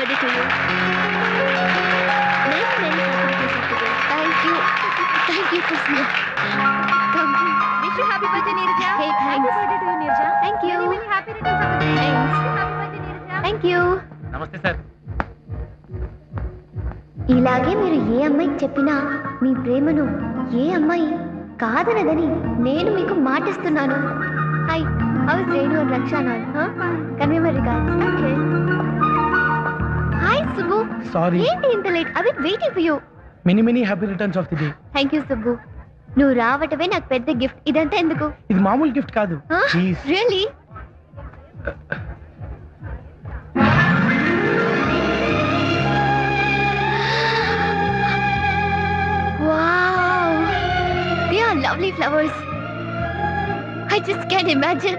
birthday to you. Many happy returns of the day. Thank you, Krishna. Come. Wish you happy birthday, Neerja. Hey, thanks. Happy birthday to you, Neerja. Thank you. Many happy returns of the day. Thanks. Happy birthday, Neerja. Thank you. నమస్తే sir. ఇలాగే మీరు ఏ అమ్మాయికి చెప్పినా మీ ప్రేమను ఏ అమ్మాయి కాదనదని నేను మీకు మాటిస్తున్నాను. Hi, how is Renu and రక్షానా? Convey my regards. Okay. Hi Subbu. Sorry. ఏంటి ఇంత late? I been waiting for you. Many happy returns of the day. Thank you Subbu. నువ్వు రావటమే నాకు పెద్ద గిఫ్ట్. ఇదంతా ఎందుకు? ఇది మామూలు గిఫ్ట్ కాదు. Please. Really? Wow! They are lovely flowers. I just can't imagine.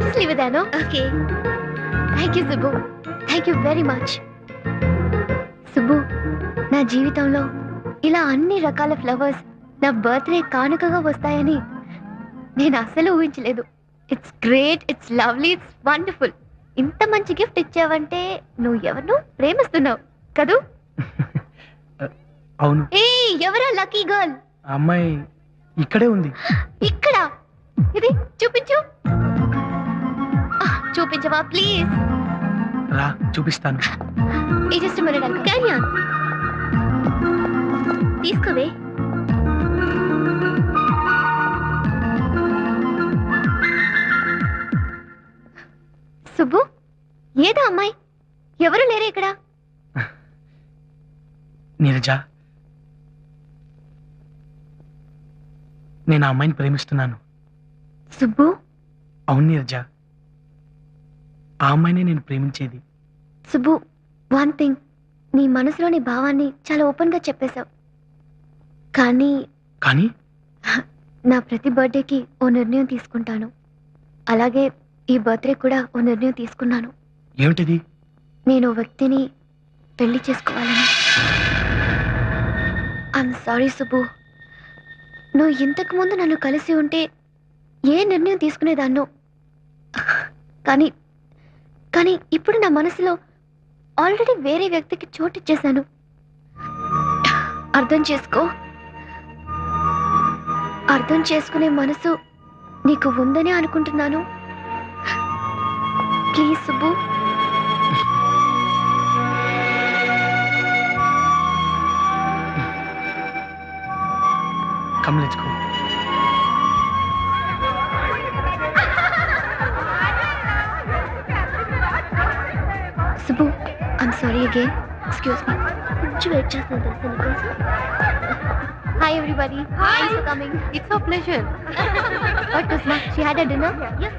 Just leave it there, no? Okay. Thank you, Subbu. Thank you very much. Subbu, నా జీవితంలో ఇలా అన్ని రకాల ఫ్లవర్స్ నా బర్త్డే కానుకగా వస్తాయని నేను అసలు ఊహించలేదు. It's great, it's lovely, it's wonderful. ఇంత మంచి గిఫ్ట్ ఇచ్చావంటే నువ్వు ఎవరినో ప్రేమిస్తున్నావు కదూ? అవును. ఏ ఎవరా లక్కీ గర్ల్? అమ్మాయి ఇక్కడే ఉంది. ఇక్కడ? ఇది చూపించు. చూపించవా ప్లీజ్? రా చూపిస్తాను. ఈ just minute uncle. Carry on. తీసుకోవే. సుబ్బు, ఏదో అమ్మాయి. ఎవరు లేరే ఇక్కడ? నీరజ, నేను ఆ అమ్మాయిని ప్రేమిస్తున్నాను. సుబ్బు? అవును నీరజ, ఆ అమ్మాయినే నేను ప్రేమించేది. సుబ్బు, వన్ థింగ్, నీ మనసులోని భావాన్ని చాలా ఓపెన్ గా చెప్పేశావు. కానీ కానీ నా ప్రతి బర్త్డేకి ఓ నిర్ణయం తీసుకుంటాను. అలాగే ఈ బర్త్డే కూడా ఓ నిర్ణయం తీసుకున్నాను. ఏమిటిది? నేను ఓ వ్యక్తిని పెళ్లి చేసుకోవాలని. ఐఎమ్ సారీ సుబ్బు, నువ్వు ఇంతకు ముందు నన్ను కలిసి ఉంటే ఏ నిర్ణయం తీసుకునేదాన్నో. కానీ కానీ ఇప్పుడు నా మనసులో ఆల్రెడీ వేరే వ్యక్తికి చోటిచ్చేశాను. అర్థం చేసుకో. అర్థం చేసుకునే మనసు నీకు ఉందని అనుకుంటున్నాను. Please Subbu. Come, let's go. Subbu, I'm sorry again. Excuse me. కొంచెం వెయిట్ చేస్తాను తెలుసా నీకోసం. Hi everybody. Hi. Thanks for coming. It's a pleasure. What was that? She had a dinner? Yes.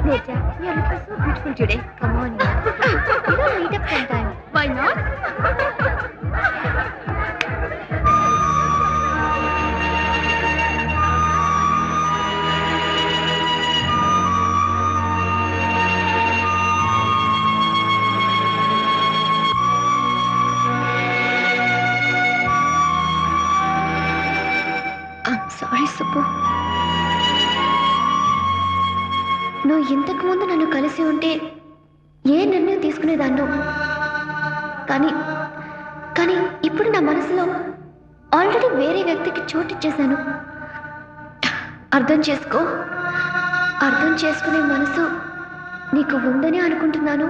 Neerja, you're looking so beautiful today. Come on, yeah. We don't meet up sometime. Why not? I'm sorry, Subbu. నువ్వు ఇంతకు ముందు నన్ను కలిసి ఉంటే ఏ నిర్ణయం తీసుకునేదాన్నో. కానీ కానీ ఇప్పుడు నా మనసులో ఆల్రెడీ వేరే వ్యక్తికి చోటిచ్చేశాను. అర్థం చేసుకో. అర్థం చేసుకునే మనసు నీకు ఉందని అనుకుంటున్నాను.